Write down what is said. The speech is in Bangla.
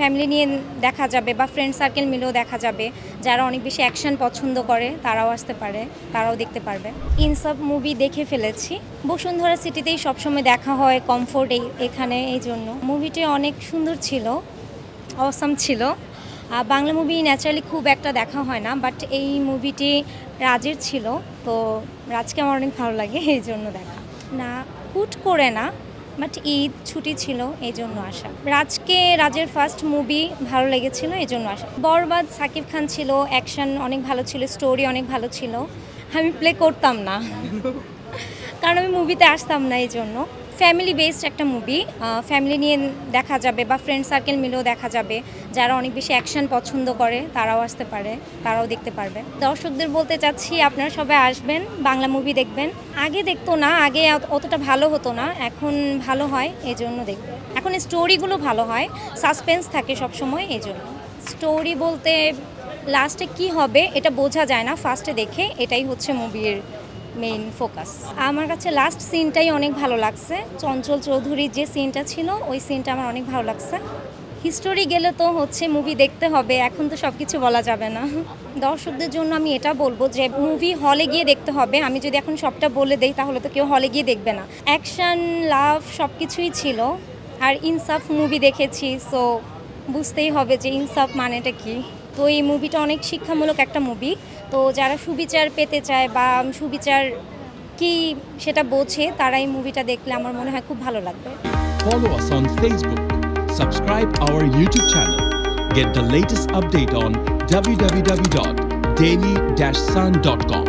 ফ্যামিলি নিয়ে দেখা যাবে বা ফ্রেন্ড সার্কেল মিলেও দেখা যাবে। যারা অনেক বেশি অ্যাকশন পছন্দ করে তারাও আসতে পারে, তারাও দেখতে পারবে। ইনসাফ মুভি দেখে ফেলেছি। বসুন্ধরা সিটিতেই সবসময় দেখা হয়, কমফোর্ট এখানে, এই জন্য। মুভিটি অনেক সুন্দর ছিল, অসাম ছিল। বাংলা মুভি ন্যাচারালি খুব একটা দেখা হয় না, বাট এই মুভিটি রাজের ছিল, তো রাজকে আমার অনেক ভালো লাগে, এই জন্য দেখা। না, হুট করে না, বাট ঈদ ছুটি ছিল এই জন্য আসা। রাজের ফার্স্ট মুভি ভালো লেগেছিল এই জন্য আসা। বরবাদ সাকিব খান ছিল, অ্যাকশন অনেক ভালো ছিল, স্টোরি অনেক ভালো ছিল। আমি প্লে করতাম না কারণ আমি মুভিতে আসতাম না, এই জন্য। ফ্যামিলি বেসড একটা মুভি, ফ্যামিলি নিয়ে দেখা যাবে বা ফ্রেন্ড সার্কেল মিলেও দেখা যাবে। যারা অনেক বেশি অ্যাকশন পছন্দ করে তারাও আসতে পারে, তারাও দেখতে পারবে। দর্শকদের বলতে চাচ্ছি আপনারা সবাই আসবেন, বাংলা মুভি দেখবেন। আগে দেখতো না, আগে অতটা ভালো হতো না, এখন ভালো হয়, এই জন্য দেখবে। এখন স্টোরিগুলো ভালো হয়, সাসপেন্স থাকে সবসময়, এই জন্য। স্টোরি বলতে লাস্টে কি হবে এটা বোঝা যায় না ফার্স্টে দেখে, এটাই হচ্ছে মুভির মেইন ফোকাস। আমার কাছে লাস্ট সিনটাই অনেক ভালো লাগছে, চঞ্চল চৌধুরীর যে সিনটা ছিল ওই সিনটা আমার অনেক ভালো লাগছে। হিস্টোরি গেলে তো হচ্ছে মুভি দেখতে হবে, এখন তো সব কিছু বলা যাবে না। দর্শকদের জন্য আমি এটা বলবো যে মুভি হলে গিয়ে দেখতে হবে। আমি যদি এখন সবটা বলে দেই তাহলে তো কেউ হলে গিয়ে দেখবে না। অ্যাকশন, লাভ সব কিছুই ছিল। আর ইনসাফ মুভি দেখেছি, সো বুঝতেই হবে যে ইনসাফ মানেটা কি। তো এই মুভিটা অনেক শিক্ষামূলক একটা মুভি, তো যারা সুবিচার পেতে চায় বা সুবিচার কি সেটা বোঝে তারা এই মুভিটা দেখলে আমার মনে হয় খুব ভালো লাগবে। Follow us on Facebook. Subscribe our YouTube channel. Get the latest update on www.daily-sun.com.